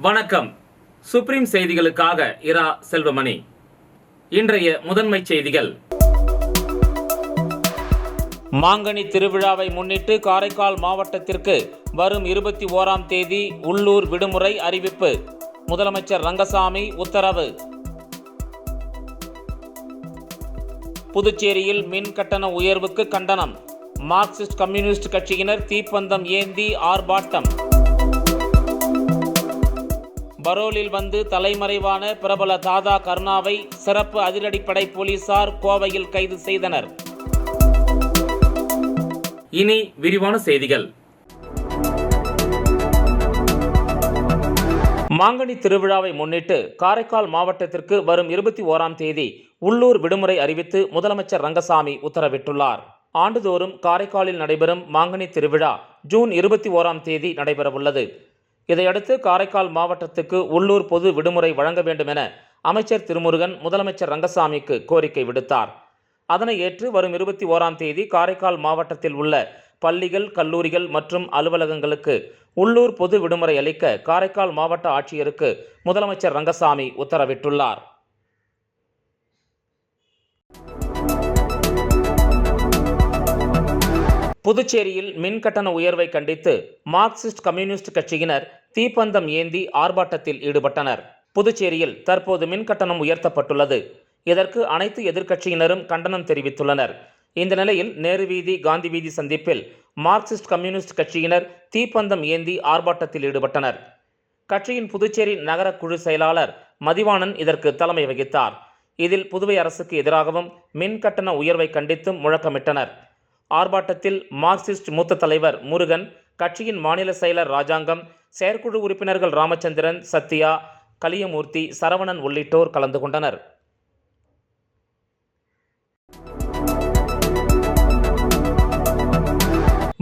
வணக்கம். சுப்ரீம் செய்திகளுக்காக இரா செல்வமணி. இன்றைய முதன்மை செய்திகள். மாங்கனி திருவிழாவை முன்னிட்டு காரைக்கால் மாவட்டத்திற்கு வரும் 21ஆம் தேதி உள்ளூர் விடுமுறை அறிவிப்பு. முதலமைச்சர் ரங்கசாமி உத்தரவு. புதுச்சேரியில் மின் கட்டண உயர்வுக்கு கண்டனம். மார்க்சிஸ்ட் கம்யூனிஸ்ட் கட்சியினர் தீப்பந்தம் ஏந்தி ஆர்ப்பாட்டம். பரோலில் வந்து தலைமறைவான பிரபல தாதா கருணாவை சிறப்பு அதிரடிப்படை போலீசார் கோவையில் கைது செய்தனர். இனி விரிவான செய்திகள். மாங்கனி திருவிழாவை முன்னிட்டு காரைக்கால் மாவட்டத்திற்கு வரும் 21ஆம் தேதி உள்ளூர் விடுமுறை அறிவித்து முதலமைச்சர் ரங்கசாமி உத்தரவிட்டுள்ளார். ஆண்டுதோறும் காரைக்காலில் நடைபெறும் மாங்கனி திருவிழா ஜூன் 21ஆம் தேதி நடைபெறவுள்ளது. இதையடுத்து காரைக்கால் மாவட்டத்துக்கு உள்ளூர் பொது விடுமுறை வழங்க வேண்டும் என அமைச்சர் திருமுருகன் முதலமைச்சர் ரங்கசாமிக்கு கோரிக்கை விடுத்தார். அதனை ஏற்று வரும் 21ஆம் தேதி காரைக்கால் மாவட்டத்தில் உள்ள பள்ளிகள், கல்லூரிகள் மற்றும் அலுவலகங்களுக்கு உள்ளூர் பொது விடுமுறை அளிக்க காரைக்கால் மாவட்ட ஆட்சியருக்கு முதலமைச்சர் ரங்கசாமி உத்தரவிட்டுள்ளார். புதுச்சேரியில் மின் கட்டண உயர்வை கண்டித்து மார்க்சிஸ்ட் கம்யூனிஸ்ட் கட்சியினர் தீப்பந்தம் ஏந்தி ஆர்ப்பாட்டத்தில் ஈடுபட்டனர். புதுச்சேரியில் தற்போது மின் கட்டணம் உயர்த்தப்பட்டுள்ளது. இதற்கு அனைத்து எதிர்க்கட்சியினரும் கண்டனம் தெரிவித்துள்ளனர். இந்த நிலையில் நேரு வீதி, காந்தி வீதி சந்திப்பில் மார்க்சிஸ்ட் கம்யூனிஸ்ட் கட்சியினர் தீப்பந்தம் ஏந்தி ஆர்ப்பாட்டத்தில் ஈடுபட்டனர். கட்சியின் புதுச்சேரி நகர குழு செயலாளர் மதிவாணன் இதற்கு தலைமை வகித்தார். இதில் புதுவை அரசுக்கு எதிராகவும் மின் கட்டண உயர்வை கண்டித்தும் முழக்கமிட்டனர். ஆர்ப்பாட்டத்தில் மார்க்சிஸ்ட் மூத்த தலைவர் முருகன், கட்சியின் மாநில செயலர் ராஜாங்கம், செயற்குழு உறுப்பினர்கள் ராமச்சந்திரன், சத்யா, கலியமூர்த்தி, சரவணன் உள்ளிட்டோர் கலந்து கொண்டனர்.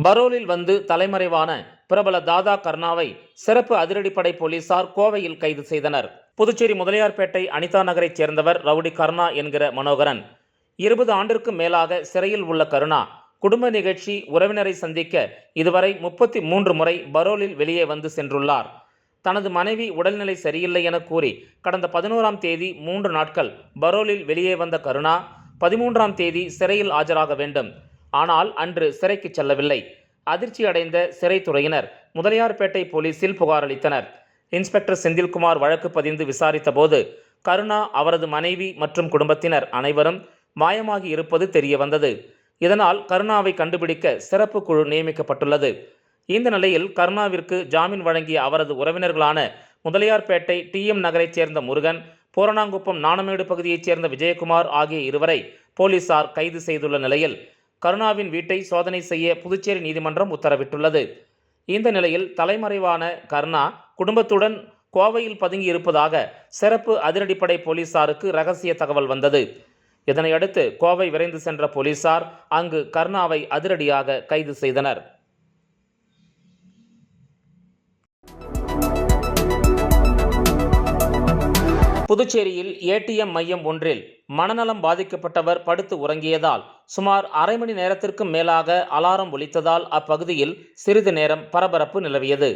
பரோலில் வந்து தலைமறைவான பிரபல தாதா கருணாவை சிறப்பு அதிரடிப்படை போலீசார் கோவையில் கைது செய்தனர். புதுச்சேரி முதலியார்பேட்டை அனிதா நகரைச் சேர்ந்தவர் ரவுடி கருணா என்கிற மனோகரன். 20 ஆண்டிற்கும் மேலாக சிறையில் உள்ள கருணா குடும்ப நிகழ்ச்சி, உறவினரை சந்திக்க இதுவரை 33 முறை பரோலில் வெளியே வந்து சென்றுள்ளார். தனது மனைவி உடல்நிலை சரியில்லை என கூறி கடந்த 11ஆம் தேதி 3 நாட்கள் பரோலில் வெளியே வந்த கருணா 13ஆம் தேதி சிறையில் ஆஜராக வேண்டும். ஆனால் அன்று சிறைக்கு செல்லவில்லை. அதிர்ச்சி அடைந்த சிறைத்துறையினர் முதலியார்பேட்டை போலீசில் புகார் அளித்தனர். இன்ஸ்பெக்டர் செந்தில்குமார் வழக்கு பதிந்து விசாரித்த போது கருணா, அவரது மனைவி மற்றும் குடும்பத்தினர் அனைவரும் மாயமாகி இருப்பது தெரிய வந்தது. இதனால் கருணாவை கண்டுபிடிக்க சிறப்பு குழு நியமிக்கப்பட்டுள்ளது. இந்த நிலையில் கருணாவிற்கு ஜாமீன் வழங்கிய அவரது உறவினர்களான முதலியார்பேட்டை TM நகரைச் சேர்ந்த முருகன், பூரணாங்குப்பம் நாணமேடு பகுதியைச் சேர்ந்த விஜயகுமார் ஆகிய இருவரை போலீசார் கைது செய்துள்ள நிலையில் கருணாவின் வீட்டை சோதனை செய்ய புதுச்சேரி நீதிமன்றம் உத்தரவிட்டுள்ளது. இந்த நிலையில் தலைமறைவான கருணா குடும்பத்துடன் கோவையில் பதுங்கி இருப்பதாக சிறப்பு அதிரடிப்படை போலீசாருக்கு ரகசிய தகவல் வந்தது. இதனையடுத்து கோவை விரைந்து சென்ற போலீசார் அங்கு கருணாவை அதிரடியாக கைது செய்தனர். புதுச்சேரியில் ATM மையம் ஒன்றில் மனநலம் பாதிக்கப்பட்டவர் படுத்து உறங்கியதால் சுமார் அரை மணி நேரத்திற்கும் மேலாக அலாரம் ஒலித்ததால் அப்பகுதியில் சிறிது நேரம் பரபரப்பு நிலவியது.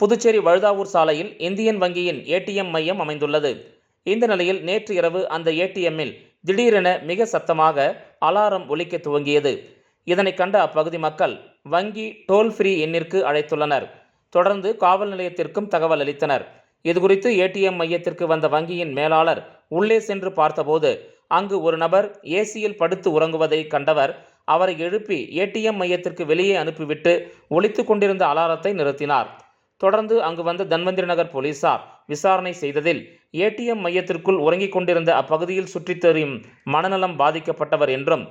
புதுச்சேரி வழுதாவூர் சாலையில் இந்தியன் வங்கியின் ATM மையம் அமைந்துள்ளது. இந்த நிலையில் நேற்று இரவு அந்த ATMல் திடீரென மிக சத்தமாக அலாரம் ஒலிக்க துவங்கியது. இதனை கண்ட அப்பகுதி மக்கள் வங்கி டோல் ஃப்ரீ எண்ணிற்கு அழைத்துள்ளனர். தொடர்ந்து காவல் நிலையத்திற்கும் தகவல் அளித்தனர். இதுகுறித்து ATM மையத்திற்கு வந்த வங்கியின் மேலாளர் உள்ளே சென்று பார்த்தபோது அங்கு ஒரு நபர் ஏசியில் படுத்து உறங்குவதை கண்டவர் அவரை எழுப்பி ATM மையத்திற்கு வெளியே அனுப்பிவிட்டு ஒலித்து கொண்டிருந்த அலாரத்தை நிறுத்தினார். தொடர்ந்து அங்கு வந்த தன்வந்திரி நகர் போலீசார் விசாரணை செய்ததில் ATM மையத்திற்குள் உறங்கிக் கொண்டிருந்த அப்பகுதியில் சுற்றித் திரியும் மனநலம் பாதிக்கப்பட்டவர் என்றும்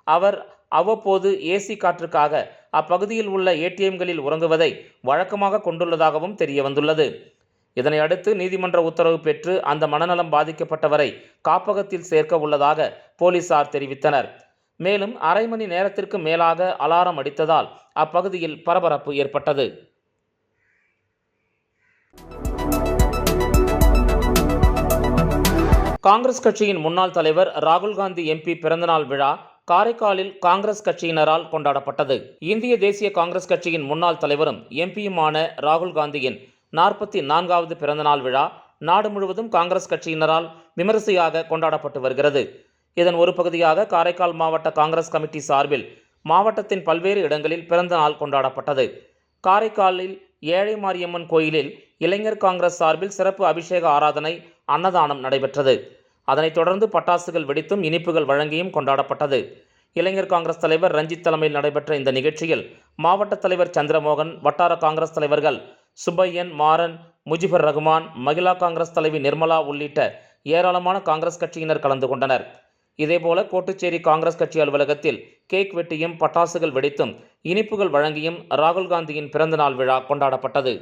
அவர் அவ்வப்போது ஏசி காற்றுக்காக அப்பகுதியில் உள்ள ATMகளில் உறங்குவதை வழக்கமாக கொண்டுள்ளதாகவும் தெரிய வந்துள்ளது. இதனை அடுத்து நீதிமன்ற உத்தரவு பெற்று அந்த மனநலம் பாதிக்கப்பட்டவரை காப்பகத்தில் சேர்க்க உள்ளதாக போலீசார் தெரிவித்தனர். மேலும் அரை மணி நேரத்திற்கு மேலாக அலாரம் அடித்ததால் அப்பகுதியில் பரபரப்பு ஏற்பட்டது. காங்கிரஸ் கட்சியின் முன்னாள் தலைவர் ராகுல் காந்தி MP பிறந்தநாள் விழா காரைக்காலில் காங்கிரஸ் கட்சியினரால் கொண்டாடப்பட்டது. இந்திய தேசிய காங்கிரஸ் கட்சியின் முன்னாள் தலைவரும் எம்பியுமான ராகுல் காந்தியின் 44வது பிறந்தநாள் விழா நாடு முழுவதும் காங்கிரஸ் கட்சியினரால் விமரிசையாக கொண்டாடப்பட்டு வருகிறது. இதன் ஒரு பகுதியாக காரைக்கால் மாவட்ட காங்கிரஸ் கமிட்டி சார்பில் மாவட்டத்தின் பல்வேறு இடங்களில் பிறந்த நாள் கொண்டாடப்பட்டது. காரைக்காலில் ஏழை மாரியம்மன் கோயிலில் இளைஞர் காங்கிரஸ் சார்பில் சிறப்பு அபிஷேக ஆராதனை, அன்னதானம் நடைபெற்றது. அதனைத் தொடர்ந்து பட்டாசுகள் வெடித்தும் இனிப்புகள் வழங்கியும் கொண்டாடப்பட்டது. இளைஞர் காங்கிரஸ் தலைவர் ரஞ்சித் தலைமையில் நடைபெற்ற இந்த நிகழ்ச்சியில் மாவட்ட தலைவர் சந்திரமோகன், வட்டார காங்கிரஸ் தலைவர்கள் சுப்பையன், மாறன், முஜிபுர் ரகுமான், மகிழா காங்கிரஸ் தலைவி நிர்மலா உள்ளிட்ட ஏராளமான காங்கிரஸ் கட்சியினர் கலந்து கொண்டனர். இதேபோல கோட்டுச்சேரி காங்கிரஸ் கட்சி அலுவலகத்தில் கேக் வெட்டியும் பட்டாசுகள் வெடித்தும் இனிப்புகள் வழங்கியும் ராகுல் காந்தியின் பிறந்தநாள் விழா கொண்டாடப்பட்டது.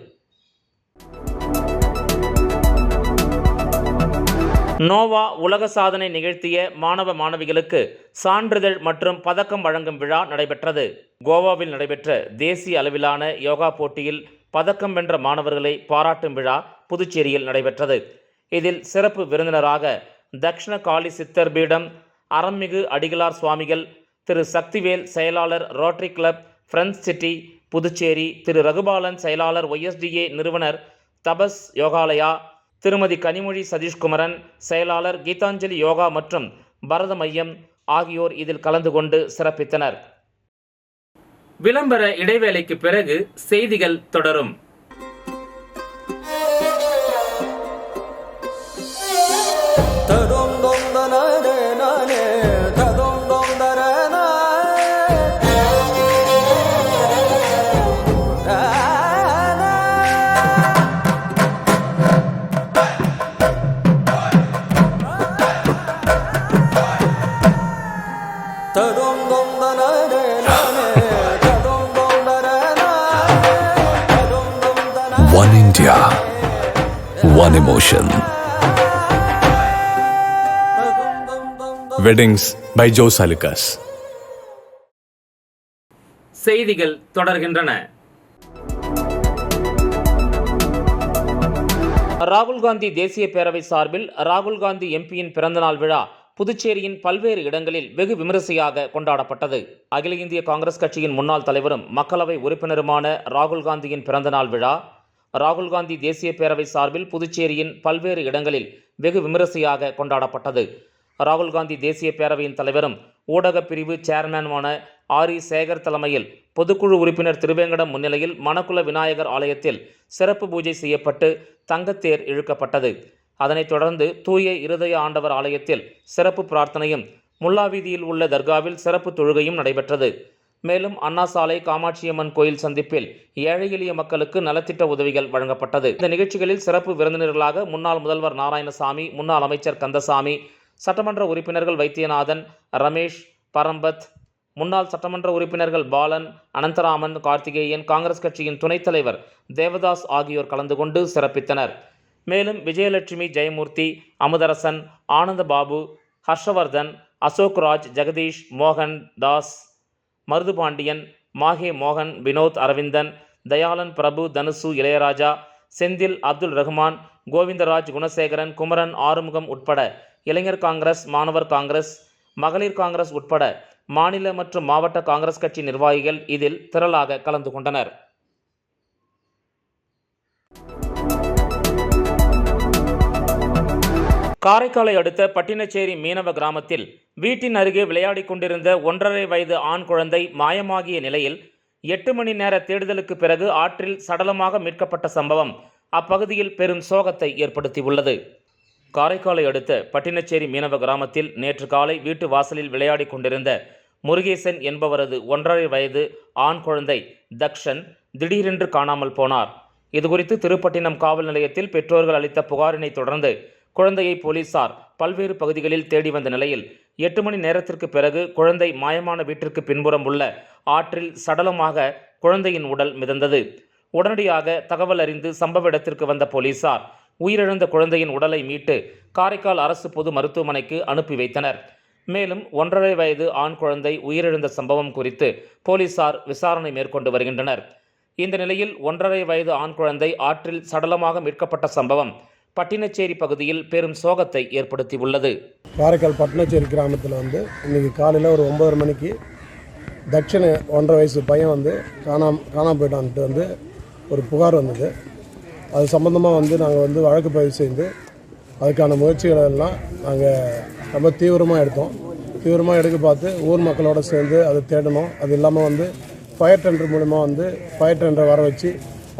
நோவா உலக சாதனை நிகழ்த்திய மாணவ மாணவிகளுக்கு சான்றிதழ் மற்றும் பதக்கம் வழங்கும் விழா நடைபெற்றது. கோவாவில் நடைபெற்ற தேசிய அளவிலான யோகா போட்டியில் பதக்கம் வென்ற மாணவர்களை பாராட்டும் விழா புதுச்சேரியில் நடைபெற்றது. இதில் சிறப்பு விருந்தினராக தக்ஷண காளி சித்தர் பீடம் அறம்மிகு அடிகளார் சுவாமிகள், திரு சக்திவேல் செயலாளர் Rotary Club Friends City Puducherry, திரு ரகுபாலன் செயலாளர் YSDA நிறுவனர் தபஸ் யோகாலயா, திருமதி கனிமொழி சதீஷ்குமரன் செயலாளர் கீதாஞ்சலி யோகா மற்றும் பரத மையம் ஆகியோர் இதில் கலந்து கொண்டு சிறப்பித்தனர். விளம்பர இடைவேளைக்கு பிறகு செய்திகள் தொடரும். One India, one emotion. Weddings by Jose Alucas. செய்திகள் தொடர்கின்றன. ராகுல் காந்தி தேசிய பேரவை சார்பில் ராகுல் காந்தி எம்பியின் பிறந்தநாள் விழா புதுச்சேரியின் பல்வேறு இடங்களில் வெகு விமரிசையாக கொண்டாடப்பட்டது. அகில இந்திய காங்கிரஸ் கட்சியின் முன்னாள் தலைவரும் மக்களவை உறுப்பினருமான ராகுல் காந்தியின் பிறந்தநாள் விழா ராகுல் காந்தி தேசிய பேரவை சார்பில் புதுச்சேரியின் பல்வேறு இடங்களில் வெகு விமரிசையாக கொண்டாடப்பட்டது. ராகுல் காந்தி தேசிய பேரவையின் தலைவரும் ஊடகப் பிரிவு சேர்மேனுமான RE சேகர் தலைமையில் பொதுக்குழு உறுப்பினர் திருவேங்கடம் முன்னிலையில் மணக்குள விநாயகர் ஆலயத்தில் சிறப்பு பூஜை செய்யப்பட்டு தங்கத்தேர் இழுக்கப்பட்டது. அதனைத் தொடர்ந்து தூய இருதய ஆண்டவர் ஆலயத்தில் சிறப்பு பிரார்த்தனையும், முல்லா வீதியில் உள்ள தர்காவில் சிறப்பு தொழுகையும் நடைபெற்றது. மேலும் அண்ணா சாலை, காமாட்சியம்மன் கோயில் சந்திப்பில் ஏழை எளிய மக்களுக்கு நலத்திட்ட உதவிகள் வழங்கப்பட்டது. இந்த நிகழ்ச்சிகளில் சிறப்பு விருந்தினர்களாக முன்னாள் முதல்வர் நாராயணசாமி, முன்னாள் அமைச்சர் கந்தசாமி, சட்டமன்ற உறுப்பினர்கள் வைத்தியநாதன், ரமேஷ், பரம்பத், முன்னாள் சட்டமன்ற உறுப்பினர்கள் பாலன், அனந்தராமன், கார்த்திகேயன், காங்கிரஸ் கட்சியின் துணைத் தலைவர் தேவதாஸ் ஆகியோர் கலந்து கொண்டு சிறப்பித்தனர். மேலும் விஜயலட்சுமி, ஜெயமூர்த்தி, அமுதரசன், ஆனந்தபாபு, ஹர்ஷவர்தன், அசோக்ராஜ், ஜெகதீஷ், மோகன் தாஸ், மருதுபாண்டியன், மாஹே மோகன், வினோத் அரவிந்தன், தயாளன், பிரபு, தனுசு, இளையராஜா, செந்தில், அப்துல் ரஹ்மான், கோவிந்தராஜ், குணசேகரன், குமரன், ஆறுமுகம் உட்பட இளைஞர் காங்கிரஸ், மாணவர் காங்கிரஸ், மகளிர் காங்கிரஸ் உட்பட மாநில மற்றும் மாவட்ட காங்கிரஸ் கட்சி நிர்வாகிகள் இதில் திரளாக கலந்து கொண்டனர். காரைக்காலை அடுத்த பட்டினச்சேரி மீனவ கிராமத்தில் வீட்டின் அருகே விளையாடிக் கொண்டிருந்த 1.5 வயது ஆண் குழந்தை மாயமாகிய நிலையில் 8 மணி நேர தேடுதலுக்கு பிறகு ஆற்றில் சடலமாக மீட்கப்பட்ட சம்பவம் அப்பகுதியில் பெரும் சோகத்தை ஏற்படுத்தியுள்ளது. காரைக்காலை அடுத்த பட்டினச்சேரி மீனவ கிராமத்தில் நேற்று காலை வீட்டு வாசலில் விளையாடிக் கொண்டிருந்த முருகேசன் என்பவரது 1.5 வயது ஆண் குழந்தை தக்ஷன் திடீரென்று காணாமல் போனார். இதுகுறித்து திருப்பட்டினம் காவல் நிலையத்தில் பெற்றோர்கள் அளித்த புகாரினை தொடர்ந்து குழந்தையை போலீசார் பல்வேறு பகுதிகளில் தேடி வந்த நிலையில் 8 மணி நேரத்திற்கு பிறகு குழந்தை மாயமான வீட்டிற்கு பின்புறம் உள்ள ஆற்றில் சடலமாக குழந்தையின் உடல் மிதந்தது. உடனடியாக தகவல் அறிந்து சம்பவ இடத்திற்கு வந்த போலீசார் உயிரிழந்த குழந்தையின் உடலை மீட்டு காரைக்கால் அரசு பொது மருத்துவமனைக்கு அனுப்பி வைத்தனர். மேலும் 1.5 வயது ஆண் குழந்தை உயிரிழந்த சம்பவம் குறித்து போலீசார் விசாரணை மேற்கொண்டு வருகின்றனர். இந்த நிலையில் 1.5 வயது ஆண் குழந்தை ஆற்றில் சடலமாக மீட்கப்பட்ட சம்பவம் பட்டினச்சேரி பகுதியில் பெரும் சோகத்தை ஏற்படுத்தியுள்ளது. காரைக்கால் பட்டினச்சேரி கிராமத்தில் இன்றைக்கி காலையில் ஒரு 9:30 மணிக்கு தக்ஷன் 1.5 வயசு பையன் காணாமல் போயிட்டான்ட்டு ஒரு புகார் வந்தது. அது சம்மந்தமாக வந்து நாங்கள் வந்து வழக்கு பதிவு செய்து அதுக்கான முயற்சிகளை எல்லாம் நாங்கள் ரொம்ப தீவிரமாக எடுக்க பார்த்து ஊர் மக்களோடு சேர்ந்து அதை தேடணும். அது இல்லாமல் வந்து ஃபயர் டெண்டர் மூலிமா வந்து ஃபயர் டெண்டரை வர வச்சு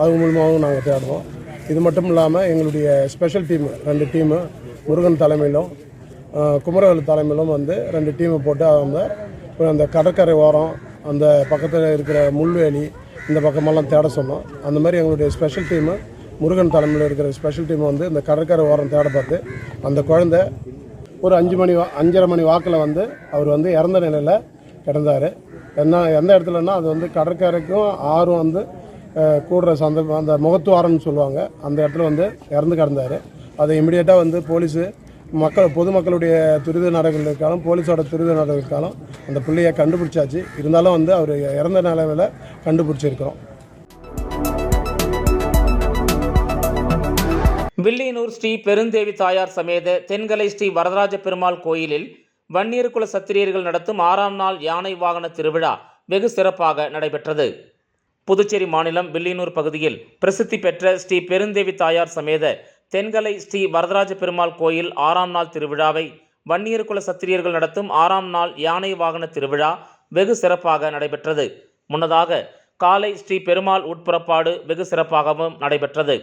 அது மூலிமாவும் நாங்கள் தேடணும். இது மட்டும் இல்லாமல் எங்களுடைய ஸ்பெஷல் டீமு 2 டீமு முருகன் தலைமையிலும் குமரவேலு தலைமையிலும் வந்து 2 டீமை போட்டு அவங்க அந்த கடற்கரை ஓரம் அந்த பக்கத்தில் இருக்கிற முள்வேலி இந்த பக்கமெல்லாம் தேட சொன்னோம். அந்த மாதிரி எங்களுடைய ஸ்பெஷல் டீமு முருகன் தலைமையில் இருக்கிற ஸ்பெஷல் டீம் வந்து இந்த கடற்கரை ஓரம் தேட பார்த்து அந்த குழந்தை ஒரு 5:30 மணி வாக்கில் வந்து அவர் வந்து இறந்த நிலையில் கிடந்தார். எந்த இடத்துலன்னா அது வந்து கடற்கரைக்கும் ஆறும் வந்து கூடுற அந்த முகத்துவாரம்னு சொல்லுவாங்க, அந்த இடத்துல வந்து இறந்து கிடந்தார். அதை இமிடியேட்டாக வந்து போலீஸு பொதுமக்களுடைய துரித நடவடிக்கைகளுக்காலும் போலீஸோட துரித நடவடிக்கைகளுக்காலும் அந்த பிள்ளையை கண்டுபிடிச்சாச்சு. இருந்தாலும் வந்து அவர் இறந்த நிலையில் கண்டுபிடிச்சிருக்கிறோம். வில்லியனூர் ஸ்ரீ பெருந்தேவி தாயார் சமேத தென்கலை ஸ்ரீ வரதராஜ பெருமாள் கோயிலில் வன்னியர்குல சத்திரியர்கள் நடத்தும் 6ஆம் நாள் யானை வாகன திருவிழா வெகு சிறப்பாக நடைபெற்றது. புதுச்சேரி மாநிலம் வில்லியனூர் பகுதியில் பிரசித்தி பெற்ற ஸ்ரீ பெருந்தேவி தாயார் சமேத தென்கலை ஸ்ரீ வரதராஜ பெருமாள் கோயில் 6ஆம் நாள் திருவிழாவை வன்னியர்குல சத்திரியர்கள் நடத்தும் 6ஆம் நாள் யானை வாகன திருவிழா வெகு சிறப்பாக நடைபெற்றது. முன்னதாக காலை ஸ்ரீ பெருமாள் உட்புறப்பாடு வெகு சிறப்பாகவும் நடைபெற்றது.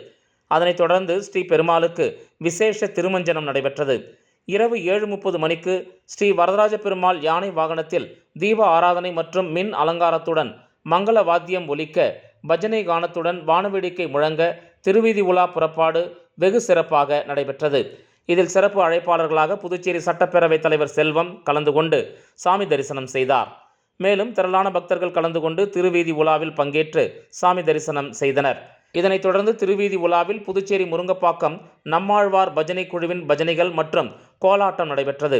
அதனைத் தொடர்ந்து ஸ்ரீ பெருமாளுக்கு விசேஷ திருமஞ்சனம் நடைபெற்றது. இரவு 7:30 மணிக்கு ஸ்ரீ வரதராஜ பெருமாள் யானை வாகனத்தில் தீப ஆராதனை மற்றும் மின் அலங்காரத்துடன் மங்கள வாத்தியம் ஒலிக்க பஜனை கானத்துடன் வானவேடிக்கை முழங்க திருவீதி உலா புறப்பாடு வெகு சிறப்பாக நடைபெற்றது. இதில் சிறப்பு அழைப்பாளர்களாக புதுச்சேரி சட்டப்பேரவைத் தலைவர் செல்வம் கலந்து கொண்டு சாமி தரிசனம் செய்தார். மேலும் திரளான பக்தர்கள் கலந்து கொண்டு திருவீதி உலாவில் பங்கேற்று சாமி தரிசனம் செய்தனர். இதனைத் தொடர்ந்து திருவீதி உலாவில் புதுச்சேரி முருங்கப்பாக்கம் நம்மாழ்வார் பஜனை குழுவின் பஜனைகள் மற்றும் கோலாட்டம் நடைபெற்றது.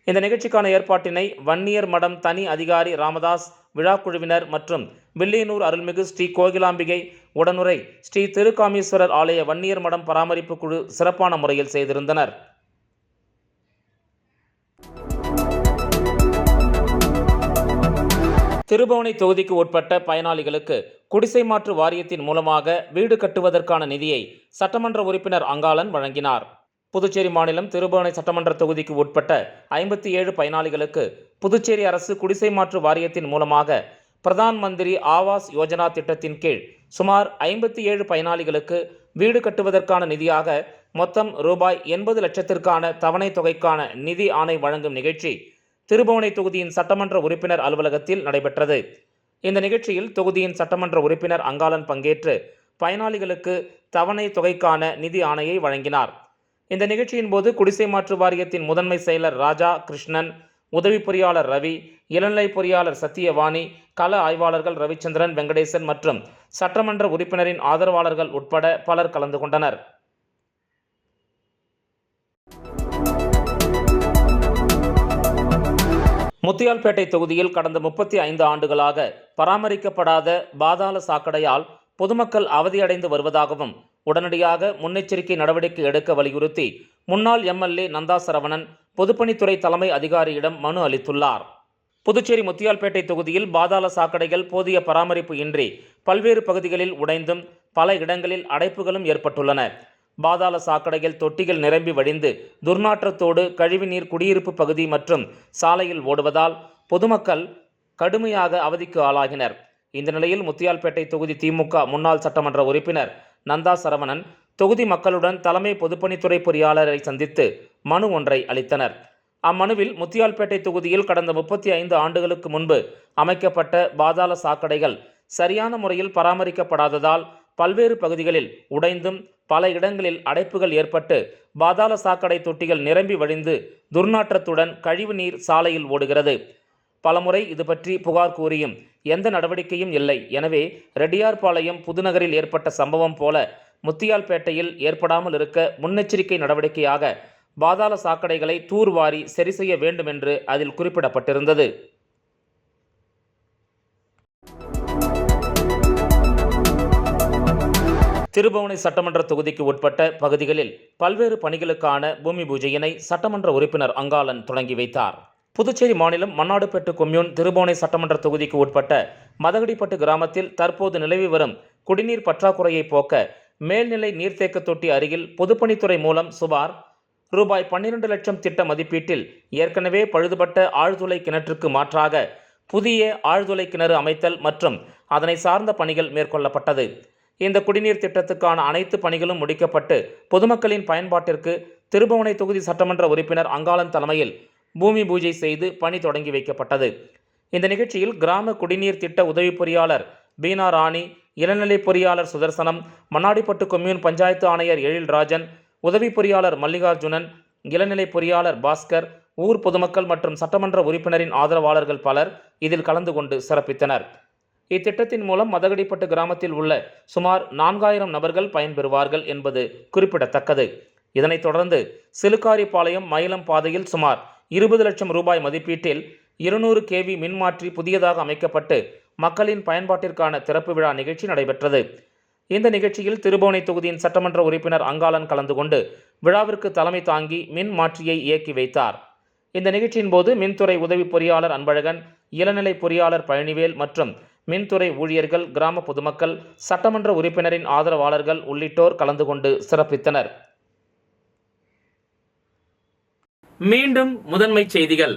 இந்த நிகழ்ச்சிக்கான ஏற்பாட்டினை வன்னியர் மடம் தனி அதிகாரி ராமதாஸ், விழா குழுவினர் மற்றும் வில்லியனூர் அருள்மிகு ஸ்ரீ கோகிலாம்பிகை உடனுரை ஸ்ரீ திருக்காமீஸ்வரர் ஆலய வன்னியர் மடம் பராமரிப்பு குழு சிறப்பான முறையில் செய்திருந்தனர். திருபுவனை தொகுதிக்கு உட்பட்ட பயனாளிகளுக்கு குடிசை மாற்று வாரியத்தின் மூலமாக வீடு கட்டுவதற்கான நிதியை சட்டமன்ற உறுப்பினர் அங்காளன் வழங்கினார். புதுச்சேரி மாநிலம் திருபுவனை சட்டமன்ற தொகுதிக்கு உட்பட்ட 57 பயனாளிகளுக்கு புதுச்சேரி அரசு குடிசை மாற்று வாரியத்தின் மூலமாக பிரதான் மந்திரி ஆவாஸ் யோஜனா திட்டத்தின் கீழ் சுமார் 57 பயனாளிகளுக்கு வீடு கட்டுவதற்கான நிதியாக மொத்தம் ரூபாய் 80 லட்சத்திற்கான தவணை தொகைக்கான நிதி ஆணை வழங்கும் நிகழ்ச்சி திருபுவனை தொகுதியின் சட்டமன்ற உறுப்பினர் அலுவலகத்தில் நடைபெற்றது. இந்த நிகழ்ச்சியில் தொகுதியின் சட்டமன்ற உறுப்பினர் அங்காளன் பங்கேற்று பயனாளிகளுக்கு தவணை தொகைக்கான நிதி ஆணையை வழங்கினார். இந்த நிகழ்ச்சியின் போது குடிசை மாற்று வாரியத்தின் முதன்மை செயலர் ராஜா கிருஷ்ணன், உதவி பொறியாளர் ரவி, இளநிலை பொறியாளர் சத்தியவாணி, கள ஆய்வாளர்கள் ரவிச்சந்திரன், வெங்கடேசன் மற்றும் சட்டமன்ற உறுப்பினரின் ஆதரவாளர்கள் உட்பட பலர் கலந்து கொண்டனர். முத்தியால்பேட்டை தொகுதியில் கடந்த 35 ஆண்டுகளாக பராமரிக்கப்படாத பாதாள சாக்கடையால் பொதுமக்கள் அவதியடைந்து வருவதாகவும் உடனடியாக முன்னெச்சரிக்கை நடவடிக்கை எடுக்க வலியுறுத்தி முன்னாள் எம்எல்ஏ நந்தா சரவணன் பொதுப்பணித்துறை தலைமை அதிகாரியிடம் மனு அளித்துள்ளார். புதுச்சேரி முத்தியால்பேட்டை தொகுதியில் பாதாள சாக்கடைகள் போதிய பராமரிப்பு இன்றி பல்வேறு பகுதிகளில் உடைந்தும் பல இடங்களில் அடைப்புகளும் ஏற்பட்டுள்ளன. பாதாள சாக்கடைகள் தொட்டிகள் நிரம்பி வழிந்து துர்நாற்றத்தோடு கழிவுநீர் குடியிருப்பு பகுதி மற்றும் சாலையில் ஓடுவதால் பொதுமக்கள் கடுமையாக அவதிக்கு ஆளாகினர். இந்த நிலையில் முத்தியால்பேட்டை தொகுதி திமுக முன்னாள் சட்டமன்ற உறுப்பினர் நந்தா சரவணன் தொகுதி மக்களுடன் தலைமை பொதுப்பணித்துறை பொறியாளரை சந்தித்து மனு ஒன்றை அளித்தனர். அம்மனுவில் முத்தியால்பேட்டை தொகுதியில் கடந்த 35 ஆண்டுகளுக்கு முன்பு அமைக்கப்பட்ட பாதாள சாக்கடைகள் சரியான முறையில் பராமரிக்கப்படாததால் பல்வேறு பகுதிகளில் உடைந்தும் பல இடங்களில் அடைப்புகள் ஏற்பட்டு பாதாள சாக்கடை தொட்டிகள் நிரம்பி வழிந்து துர்நாற்றத்துடன் கழிவு நீர் சாலையில் ஓடுகிறது. பலமுறை இது பற்றி புகார் கூறியும் எந்த நடவடிக்கையும் இல்லை. எனவே ரெட்டியார்பாளையம் புதுநகரில் ஏற்பட்ட சம்பவம் போல முத்தியால்பேட்டையில் ஏற்படாமல் இருக்க முன்னெச்சரிக்கை நடவடிக்கையாக பாதாள சாக்கடைகளை தூர்வாரி சரி செய்ய வேண்டும் என்று அதில் குறிப்பிடப்பட்டிருந்தது. திருபுவனை சட்டமன்ற தொகுதிக்கு உட்பட்ட பகுதிகளில் பல்வேறு பணிகளுக்கான பூமி பூஜையினை சட்டமன்ற உறுப்பினர் அங்காளன் தொடங்கி வைத்தார். புதுச்சேரி மாநிலம் மன்னாடுபேட்டு கொம்யூன் திருபுவனை சட்டமன்ற தொகுதிக்கு உட்பட்ட மதகடிப்பட்டு கிராமத்தில் தற்போது நிலவி வரும் குடிநீர் பற்றாக்குறையை போக்க மேல்நிலை நீர்த்தேக்க தொட்டி அருகில் பொதுப்பணித்துறை மூலம் சுமார் ரூபாய் 12 லட்சம் திட்ட மதிப்பீட்டில் ஏற்கனவே பழுதுபட்ட ஆழ்துளை கிணற்றுக்கு மாற்றாக புதிய ஆழ்துளை கிணறு அமைத்தல் மற்றும் அதனை சார்ந்த பணிகள் மேற்கொள்ளப்பட்டது. இந்த குடிநீர் திட்டத்துக்கான அனைத்து பணிகளும் முடிக்கப்பட்டு பொதுமக்களின் பயன்பாட்டிற்கு திருபுவனை தொகுதி சட்டமன்ற உறுப்பினர் அங்காளன் தலைமையில் பூமி பூஜை செய்து பணி தொடங்கி வைக்கப்பட்டது. இந்த நிகழ்ச்சியில் கிராம குடிநீர் திட்ட உதவி பொறியாளர் பீனா ராணி, இளநிலை பொறியாளர் சுதர்சனம், மண்ணாடிப்பட்டு கொம்யூன் பஞ்சாயத்து ஆணையர் எழில்ராஜன், உதவி பொறியாளர் மல்லிகார்ஜுனன், இளநிலை பொறியாளர் பாஸ்கர், ஊர் பொதுமக்கள் மற்றும் சட்டமன்ற உறுப்பினரின் ஆதரவாளர்கள் பலர் இதில் கலந்து கொண்டு சிறப்பித்தனர். இத்திட்டத்தின் மூலம் மதகடிப்பட்டு கிராமத்தில் உள்ள சுமார் 4000 நபர்கள் பயன்பெறுவார்கள் என்பது குறிப்பிடத்தக்கது. இதனைத் தொடர்ந்து சிலுக்காரிபாளையம் மயிலம் பாதையில் சுமார் 20 லட்சம் ரூபாய் மதிப்பீட்டில் 200 kV மின்மாற்றி புதியதாக அமைக்கப்பட்டு மக்களின் பயன்பாட்டிற்கான திறப்பு விழா நிகழ்ச்சி நடைபெற்றது. இந்த நிகழ்ச்சியில் திருபுவனை தொகுதியின் சட்டமன்ற உறுப்பினர் அங்காளன் கலந்து கொண்டு விழாவிற்கு தலைமை தாங்கி மின் மாற்றியை இயக்கி வைத்தார். இந்த நிகழ்ச்சியின் போது மின்துறை உதவி பொறியாளர் அன்பழகன், இளநிலை பொறியாளர் பழனிவேல் மற்றும் மின்துறை ஊழியர்கள், கிராம பொதுமக்கள், சட்டமன்ற உறுப்பினரின் ஆதரவாளர்கள் உள்ளிட்டோர் கலந்து கொண்டு சிறப்பித்தனர். மீண்டும் முதன்மை செய்திகள்.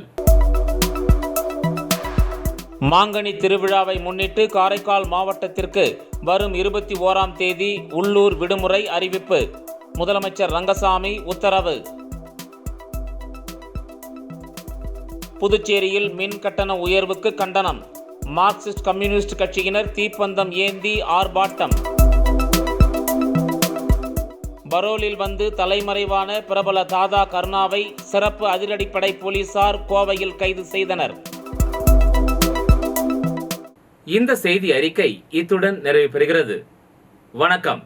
மாங்கனி திருவிழாவை முன்னிட்டு காரைக்கால் மாவட்டத்திற்கு வரும் 21ஆம் தேதி உள்ளூர் விடுமுறை அறிவிப்பு. முதலமைச்சர் ரங்கசாமி உத்தரவு. புதுச்சேரியில் மின் கட்டண உயர்வுக்கு கண்டனம். மார்க்சிஸ்ட் கம்யூனிஸ்ட் கட்சியினர் தீப்பந்தம் ஏந்தி ஆர்ப்பாட்டம். பரோலில் வந்து தலைமறைவான பிரபல தாதா கருணாவை சிறப்பு அதிரடிப்படை போலீசார் கோவையில் கைது செய்தனர். இந்த செய்தி அறிக்கை இத்துடன் நிறைவு பெறுகிறது. வணக்கம்.